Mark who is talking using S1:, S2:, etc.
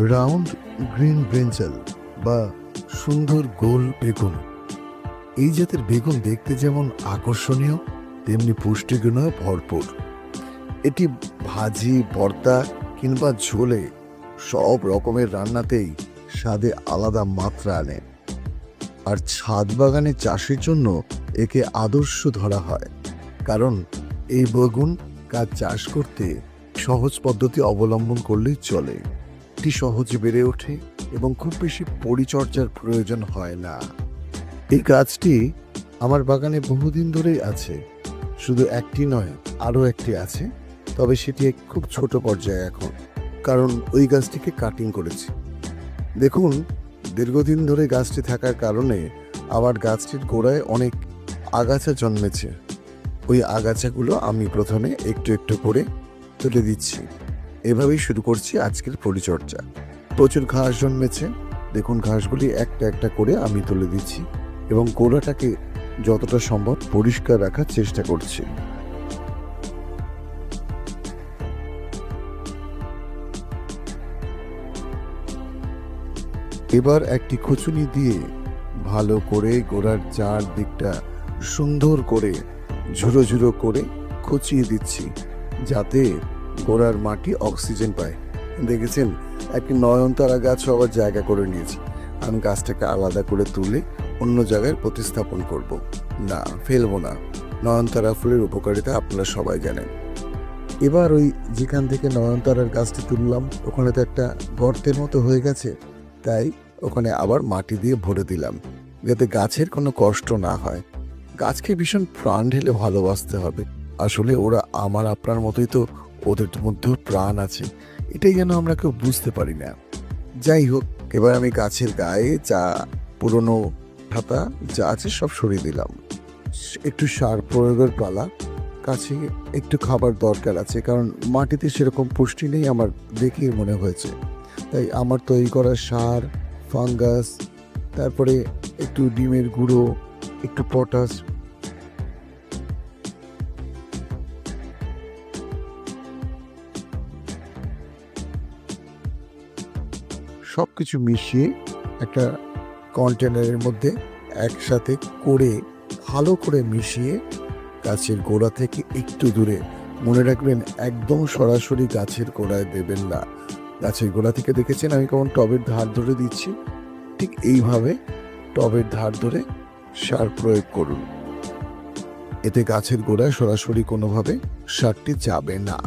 S1: Round green brinjal বা সুন্দর গোল বেগুন। এই জাতের বেগুন দেখতে যেমন আকর্ষণীয়, তেমনি পুষ্টিগুণে ভরপুর। এটি ভাজি, ভর্তা কিংবা ঝোলে সব রকমের রান্নাতেই স্বাদে আলাদা মাত্রা আনে। আর ছাদ বাগানে চাষের জন্য একে আদর্শ ধরা হয়, কারণ এই বেগুন গাছ চাষ করতে সহজ পদ্ধতি অবলম্বন করলেই চলে। এটি সহজে বেড়ে ওঠে এবং খুব বেশি পরিচর্যার প্রয়োজন হয় না। এই গাছটি আমার বাগানে বহুদিন ধরেই আছে। শুধু একটি নয়, আরও একটি আছে, তবে সেটি খুব ছোট পর্যায়ে এখন, কারণ ওই গাছটিকে কাটিং করেছি। দেখুন, দীর্ঘদিন ধরে গাছটি থাকার কারণে আবার গাছটির গোড়ায় অনেক আগাছা জন্মেছে। ওই আগাছাগুলো আমি প্রথমে একটু একটু করে তুলে দিচ্ছি। এভাবেই শুরু করছি আজকের পরিচর্যা। প্রচুর ঘাস জন্মেছে, দেখুন ঘাসগুলি একটা একটা করে আমি তুলে দিচ্ছি এবং গোড়াটাকে যতটা সম্ভব পরিষ্কার রাখার চেষ্টা করছি। এবার একটি খুচুনি দিয়ে ভালো করে গোড়ার চারদিকটা সুন্দর করে ঝুরো ঝুরো করে খুঁচিয়ে দিচ্ছি, যাতে গোড়ার মাটি অক্সিজেন পায়। দেখেছেন, একটি নয়নতারা গাছও আবার জায়গা করে নিয়েছে। আমি গাছটাকে আলাদা করে তুলে অন্য জায়গায় প্রতিস্থাপন করব, না ফেলবো না। নয়নতারা ফুলের উপকারিতা আপনারা সবাই জানেন। এবার ওই যেখান থেকে নয়নতারার গাছটি তুললাম, ওখানে তো একটা গর্তের মতো হয়ে গেছে, তাই ওখানে আবার মাটি দিয়ে ভরে দিলাম, যাতে গাছের কোনো কষ্ট না হয়। গাছকে ভীষণ প্রাণ ঢেলে ভালোবাসতে হবে। আসলে ওরা আমার আপনার মতোই, তো ওদের মধ্যেও প্রাণ আছে, এটাই যেন আমরা কেউ বুঝতে পারি না। যাই হোক, এবার আমি গাছের গায়ে যা পুরনো পাতা যা আছে সব সরিয়ে দিলাম। একটু সার প্রয়োগের পালা। গাছে একটু খাবার দরকার আছে, কারণ মাটিতে সেরকম পুষ্টি নেই আমার দেখেই মনে হয়েছে। তাই আমার তৈরি করা সার, ফাঙ্গাস, তারপরে একটু ডিমের গুঁড়ো, একটু পটাশ, সব কিছু মিশিয়ে একটা কন্টেনারের মধ্যে একসাথে করে ভালো করে মিশিয়ে গাছের গোড়া থেকে একটু দূরে, মনে রাখবেন একদম সরাসরি গাছের গোড়ায় দেবেন না। গাছের গোড়া থেকে দেখেছেন আমি কেমন টবের ধার ধরে দিচ্ছি, ঠিক এইভাবে টবের ধার ধরে সার প্রয়োগ করুন। এতে গাছের গোড়ায় সরাসরি কোনোভাবে সারটি যাবে না।